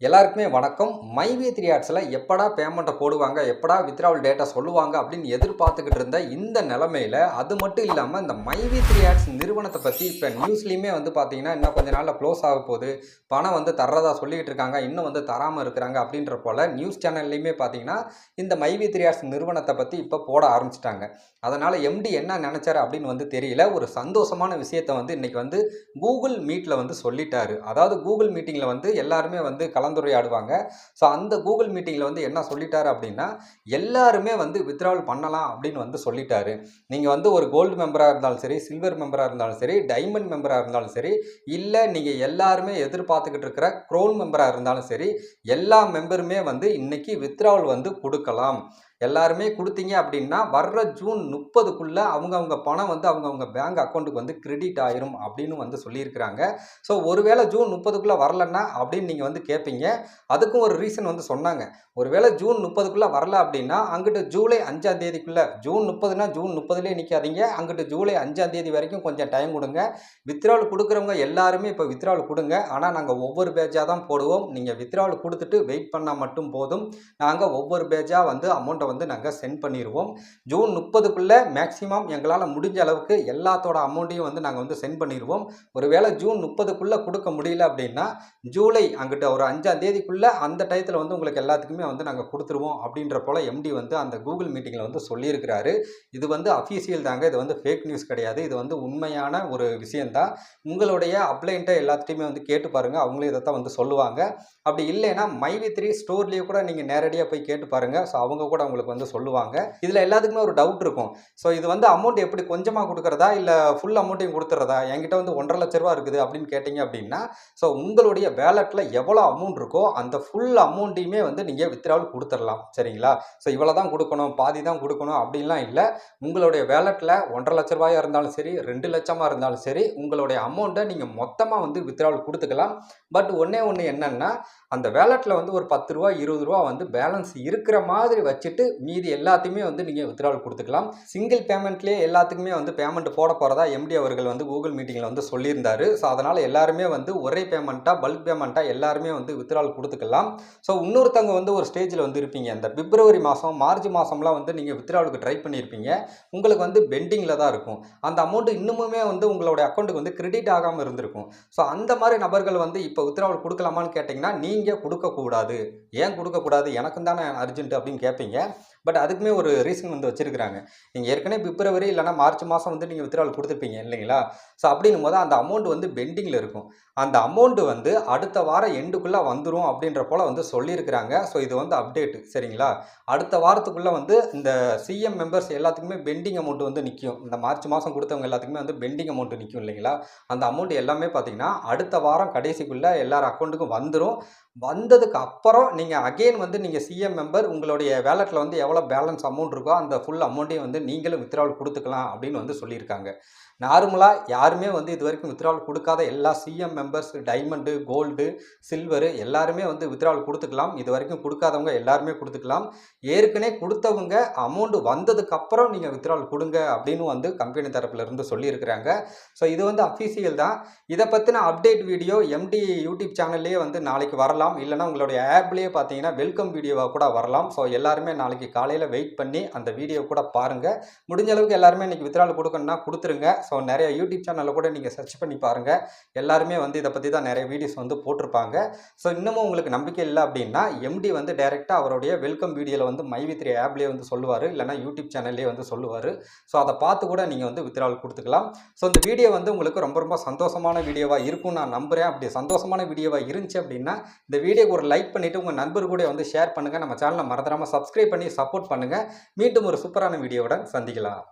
எல்லாருக்குமே வணக்கம். மைவி3 ஆட்ஸில் எப்படா பேமெண்ட்டை போடுவாங்க, எப்படா வித்ட்ராவல் டேட்டா சொல்லுவாங்க அப்படின்னு எதிர்பார்த்துக்கிட்டு இருந்த இந்த நிலமையில, அது மட்டும் இல்லாமல் இந்த மைவி3 ஆட்ஸ் நிறுவனத்தை பற்றி இப்போ நியூஸ்லையுமே வந்து பார்த்தீங்கன்னா, இன்னும் கொஞ்ச நாளில் க்ளோஸ் ஆக போகுது, பணம் வந்து தர்றதா சொல்லிக்கிட்டு இருக்காங்க, இன்னும் வந்து தராமல் இருக்கிறாங்க அப்படின்ற போல் நியூஸ் சேனல்லையுமே பார்த்தீங்கன்னா, இந்த மைவி3 ஆட்ஸ் நிறுவனத்தை பற்றி இப்போ போட ஆரம்பிச்சிட்டாங்க. அதனால் எம்டி என்ன நினச்சாரு அப்படின்னு வந்து தெரியல. ஒரு சந்தோஷமான விஷயத்தை வந்து இன்றைக்கி வந்து கூகுள் மீட்டில் வந்து சொல்லிட்டாரு. அதாவது கூகுள் மீட்டிங்கில் வந்து எல்லாருமே வந்து கலந்துரையாடுவாங்க. ஸோ அந்த கூகுள் மீட்டிங்கில் வந்து என்ன சொல்லிட்டாரு அப்படின்னா, எல்லாருமே வந்து வித்ட்ராவல் பண்ணலாம் அப்படின்னு வந்து சொல்லிட்டாரு. நீங்கள் வந்து ஒரு கோல்டு மெம்பராக இருந்தாலும் சரி, சில்வர் மெம்பராக இருந்தாலும் சரி, டைமண்ட் மெம்பராக இருந்தாலும் சரி, இல்லை நீங்கள் எல்லாருமே எதிர்பார்த்துக்கிட்டு இருக்கிற க்ரௌன் மெம்பராக இருந்தாலும் சரி, எல்லா மெம்பருமே வந்து இன்னைக்கு வித்ட்ராவல் வந்து கொடுக்கலாம். எல்லாருமே கொடுத்தீங்க அப்படின்னா வர்ற ஜூன் 30க்குள்ள அவங்கவுங்க பணம் வந்து அவங்கவுங்க பேங்க் அக்கௌண்ட்டுக்கு வந்து கிரெடிட் ஆயிரும் அப்படின்னு வந்து சொல்லியிருக்கிறாங்க. ஸோ ஒருவேளை ஜூன் 30க்குள்ள வரலன்னா அப்படின்னு நீங்கள் வந்து கேட்பீங்க. அதுக்கும் ஒரு ரீசன் வந்து சொன்னாங்க. ஒருவேளை ஜூன் 30க்குள்ள வரல அப்படின்னா அங்கிட்டு ஜூலை 5ஆம் தேதிக்குள்ள, ஜூன் 30னா ஜூன் 30லேயே நிற்காதீங்க, அங்கிட்டு ஜூலை 5ஆம் தேதி வரைக்கும் கொஞ்சம் டைம் கொடுங்க. வித்ட்ராவல் கொடுக்குறவங்க எல்லாருமே இப்போ வித்ட்ராவல் கொடுங்க. ஆனால் நாங்கள் ஒவ்வொரு பேஜாக தான் போடுவோம். நீங்கள் வித்ட்ராவல் கொடுத்துட்டு வெயிட் பண்ணால் மட்டும் போதும். நாங்கள் ஒவ்வொரு பேஜாக வந்து அமௌண்ட்டை வந்து நாங்கள் சென்ட் பண்ணிடுவோம். ஜூன் 30க்குள்ளே மேக்ஸிமம் எங்களால் முடிஞ்ச அளவுக்கு எல்லாத்தோட அமௌண்ட்டையும் வந்து நாங்கள் வந்து சென்ட் பண்ணிடுவோம். ஒருவேளை ஜூன் 30க்குள்ளே கொடுக்க முடியல அப்படின்னா ஜூலை அங்கிட்ட ஒரு 5ஆம் தேதிக்குள்ளே அந்த டயத்தில் வந்து உங்களுக்கு எல்லாத்துக்குமே வந்து நாங்கள் கொடுத்துருவோம் அப்படின்ற போல் எம்டி வந்து அந்த கூகுள் மீட்டிங்கில் வந்து சொல்லியிருக்கிறாரு. இது வந்து அஃபீஷியல் தாங்க, இது வந்து ஃபேக் நியூஸ் கிடையாது, இது வந்து உண்மையான ஒரு விஷயந்தான். உங்களுடைய அப்ளைன்ட்டை எல்லாத்தையுமே வந்து கேட்டு பாருங்கள், அவங்களே இதைத்தான் வந்து சொல்லுவாங்க. அப்படி இல்லைன்னா மைவி3 ஸ்டோர்லேயே கூட நீங்கள் நேரடியாக போய் கேட்டு பாருங்கள். ஸோ அவங்க கூட உங்களுக்கு வந்து சொல்லுவாங்க. இதில் எல்லாத்துக்குமே ஒரு டவுட் இருக்கும். ஸோ இது வந்து அமௌண்ட் எப்படி கொஞ்சமாக கொடுக்குறதா இல்லை ஃபுல் அமௌண்ட்டையும் கொடுத்துறதா, என்கிட்ட வந்து 1,50,000 ரூபா இருக்குது அப்படின்னு கேட்டிங்க அப்படின்னா, ஸோ உங்களுடைய வேலெட்டில் எவ்வளோ அமௌண்ட் இருக்கோ அந்த ஃபுல் அமௌண்ட்டையுமே வந்து நீங்கள் வித்ட்ராவல் கொடுத்துடலாம். சரிங்களா? ஸோ இவ்வளோ தான் கொடுக்கணும், பாதி தான் கொடுக்கணும் அப்படின்லாம் இல்லை. உங்களுடைய வேலெட்டில் 1,50,000 ரூபாயாக இருந்தாலும் சரி, 2 லட்சமாக இருந்தாலும் சரி, உங்களுடைய அமௌண்ட்டை நீங்கள் மொத்தமாக வந்து வித்ட்ராவல் கொடுத்துக்கலாம். பட் ஒன்றே ஒன்று என்னன்னா, அந்த வேலெட்டில் வந்து ஒரு 10 ரூபா 20 ரூபா வந்து பேலன்ஸ் இருக்கிற மாதிரி வச்சுட்டு மீதி எல்லாத்தையுமே வந்து நீங்கள் வித்ட்ராவல் கொடுத்துக்கலாம். சிங்கிள் பேமெண்ட்லேயே எல்லாத்துக்குமே வந்து பேமெண்ட் போட போகிறதா எம்டி அவர்கள் வந்து கூகுள் மீட்டிங்கில் வந்து சொல்லியிருந்தாரு. ஸோ அதனால் எல்லாருமே வந்து ஒரே பேமெண்ட்டாக பல்க் பேமெண்ட்டாக எல்லாருமே வந்து வித்ட்ராவல் கொடுத்துக்கலாம். ஸோ இன்னொருத்தவங்க வந்து ஒரு ஸ்டேஜில் வந்து இருப்பீங்க. இந்த பிப்ரவரி மாதம் மார்ச் மாதம்லாம் வந்து நீங்கள் வித்ட்ராவலுக்கு ட்ரை பண்ணியிருப்பீங்க. உங்களுக்கு வந்து பெண்டிங்கில் தான் இருக்கும். அந்த அமௌண்ட் இன்னுமுமே வந்து உங்களுடைய அக்கௌண்ட்டுக்கு வந்து கிரெடிட் ஆகாமல் இருந்திருக்கும். ஸோ அந்த மாதிரி நபர்கள் வந்து இப்போ வித்ட்ராவல் கொடுக்கலாமான்னு கேட்டிங்கன்னா நீங்கள் கொடுக்கக்கூடாது. ஏன் கொடுக்கக்கூடாது, எனக்கும் தானே அர்ஜென்ட் அப்படின்னு கேட்பீங்க. பட் அதுக்குமே ஒரு ரீசன் வந்து வச்சுருக்கிறாங்க. நீங்கள் ஏற்கனவே பிப்ரவரி இல்லைனா மார்ச் மாதம் வந்து நீங்கள் வித்ட்ராவல் கொடுத்துருப்பீங்க இல்லைங்களா? ஸோ அப்படின்னும் போது அந்த அமௌண்ட் வந்து பெண்டிங்கில் இருக்கும். அந்த அமௌண்ட் வந்து அடுத்த வாரம் எண்டுக்குள்ளே வந்துடும் அப்படின்ற போல் வந்து சொல்லியிருக்கிறாங்க. ஸோ இது வந்து அப்டேட்டு, சரிங்களா? அடுத்த வாரத்துக்குள்ளே வந்து இந்த சிஎம் மெம்பர்ஸ் எல்லாத்துக்குமே பெண்டிங் அமௌண்ட் வந்து நிற்கும். இந்த மார்ச் மாதம் கொடுத்தவங்க எல்லாத்துக்குமே வந்து பெண்டிங் அமௌண்ட் நிற்கும் இல்லைங்களா? அந்த அமௌண்ட் எல்லாமே பார்த்தீங்கன்னா அடுத்த வாரம் கடைசிக்குள்ளே எல்லார் அக்கௌண்ட்டுக்கும் வந்துடும். வந்ததுக்கு அப்புறம் நீங்கள் அகெயின் வந்து நீங்கள் சிஎம் மெம்பர் உங்களுடைய வேலெட்டில் வந்து எவ்வளோ பேலன்ஸ் அமௌண்ட் இருக்கோ அந்த ஃபுல் அமௌண்ட்டையும் வந்து நீங்களும் வித்ட்ராவல் கொடுத்துக்கலாம் அப்படின்னு வந்து சொல்லியிருக்காங்க. நார்மலாக யாருமே வந்து இது வரைக்கும் வித்ட்ராவல் கொடுக்காத எல்லா CM members diamond, gold, silver எல்லாருமே வந்து வித்ட்ராவல் கொடுத்துக்கலாம். இது வரைக்கும் கொடுக்காதவங்க எல்லாருமே கொடுத்துக்கலாம். ஏற்கனவே கொடுத்தவங்க அமௌண்ட் வந்ததுக்கப்புறம் நீங்கள் வித்ட்ராவல் கொடுங்க அப்படின்னு வந்து கம்பெனி தரப்புலேருந்து சொல்லியிருக்கிறாங்க. ஸோ இது வந்து அஃபீஷியல் தான். இதை பற்றின அப்டேட் வீடியோ எம்டி யூடியூப் சேனல்லேயே வந்து நாளைக்கு வரலாம். இல்லைனா உங்களுடைய ஆப்லேயே பார்த்தீங்கன்னா வெல்கம் வீடியோவாக கூட வரலாம். ஸோ எல்லாருமே நாளைக்கு காலையில் வெயிட் பண்ணி அந்த வீடியோ கூட பாருங்கள். முடிஞ்ச அளவுக்கு எல்லாருமே இன்றைக்கி வித்ட்ராவல் கொடுக்கணும்னா கொடுத்துருங்க. ஸோ நிறைய யூடியூப் சேனலில் கூட நீங்கள் சர்ச் பண்ணி பாருங்கள். எல்லாருமே வந்து இதை பற்றி தான் நிறைய வீடியோஸ் வந்து போட்டிருப்பாங்க. ஸோ இன்னமும் உங்களுக்கு நம்பிக்கை இல்லை அப்படின்னா எம்டி வந்து டைரெக்டாக அவருடைய வெல்கம் வீடியோவில் வந்து மைவி3 ஆப்லேயே வந்து சொல்லுவார், இல்லைனா யூடியூப் சேனல்லே வந்து சொல்லுவார். ஸோ அதை பார்த்து கூட நீங்கள் வந்து வித்ட்ராவல் கொடுத்துக்கலாம். ஸோ இந்த வீடியோ வந்து உங்களுக்கு ரொம்ப ரொம்ப சந்தோஷமான வீடியோவாக இருக்கும் நான் நம்புகிறேன். அப்படி சந்தோஷமான வீடியோவாக இருந்துச்சு அப்படின்னா இந்த வீடியோக்கு ஒரு லைக் பண்ணிவிட்டு உங்கள் நண்பர் கூட வந்து ஷேர் பண்ணுங்கள். நம்ம சேனலை மறந்துடாமல் சப்ஸ்கிரைப் பண்ணி சப்போர்ட் பண்ணுங்கள். மீண்டும் ஒரு சூப்பரான வீடியோவுடன் சந்திக்கலாம்.